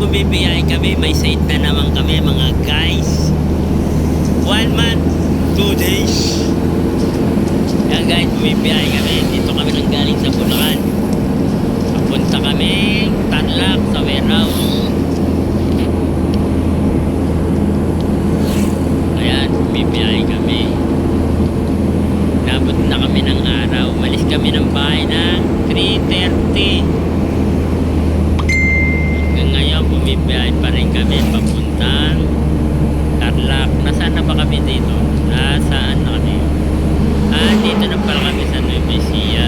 bumibiyay kami, may site na naman kami mga guys. 1 month, 2 days. Yan guys, bumibiyay kami. Dito kami nang galing sa Bulacan. Papunta kami Tarlac sa warehouse. Ayan, bumibiyay kami. Nabot na kami ng araw. Malis kami ng bahay ng 3:30. Hanggang ngayon, bumibiyay pa rin kami papuntang Tarlac. Nasaan na ba kami dito? Nasaan na kami? Dito na pala kami sa Nueva Ecija.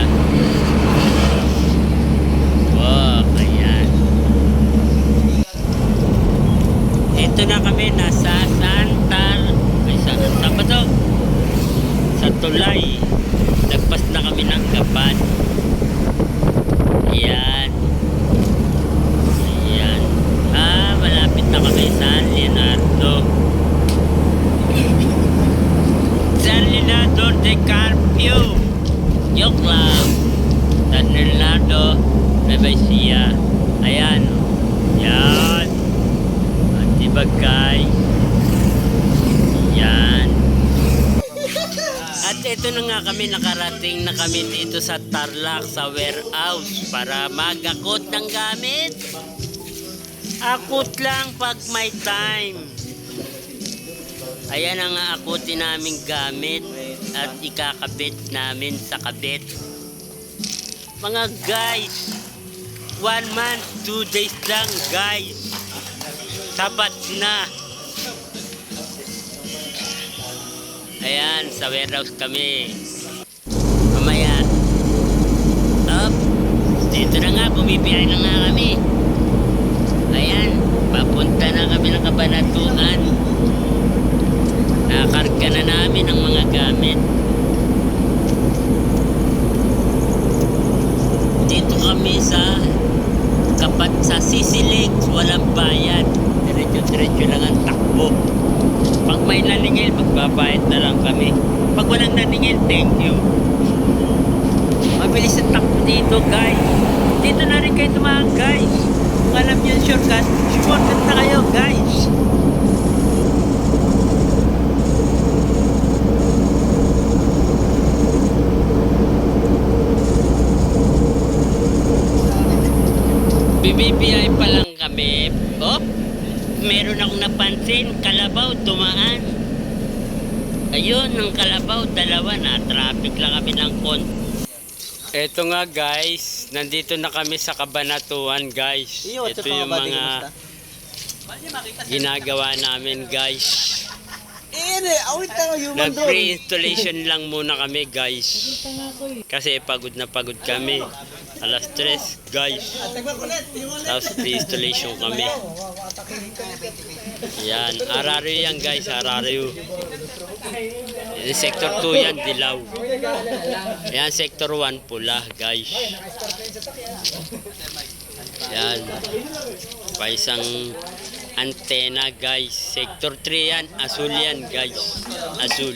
Wow, ayan. Ito na kami, nasa saan ba to? Sa Tulay. Nagpas na kami ng Gapan. Ayan. Ayan. Malapit na kami sa Leonardo. San Leonardo de Carpio. Joke lang. San Leonardo Nueva Ecija. Ayan. Yan. Antibagay. Yan. At ito na nga kami, nakarating na kami dito sa Tarlac sa warehouse para mag-akot ng gamit. Akot lang pag may time. Ayan ang aakutin naming gamit at ikakabit namin sa kabit. Mga guys, 1 month, 2 days lang guys. Sabat na. Ayan, sa warehouse kami. Mamaya. Dito na nga, bumibiyay na nga kami. Ayan, papunta na kami ng Kabanatuan. Nakakarga na namin ang mga gamit. Dito kami sa Sisilig, walang bayad. Diretso-diretso lang ang takbo. Pag may naningil, magbabayad na lang kami. Pag walang naningil, thank you. Mabilis ang takbo dito, guys. Dito na rin kayo tumahan, guys. Kung alam nyo yung shortcut na kayo, guys. BBPI pa lang kami. Meron akong napansin, kalabaw, tumaan. Ayun, ng kalabaw, dalawa na. Traffic lang kami ng konti. Eto nga guys, nandito na kami sa Kabanatuan guys. Ito yung mga ginagawa namin guys. Nag-pre-installation lang muna kami guys. Kasi pagod na pagod kami. Alas 3 guys. Tapos pre-installation kami. Yan, Arario yan guys, Arario. Sector 2 yan, dilaw. Yan, Sector 1 pula guys. Yan. Pa isang antena guys. Sector 3 yan, asul yan guys. Asul.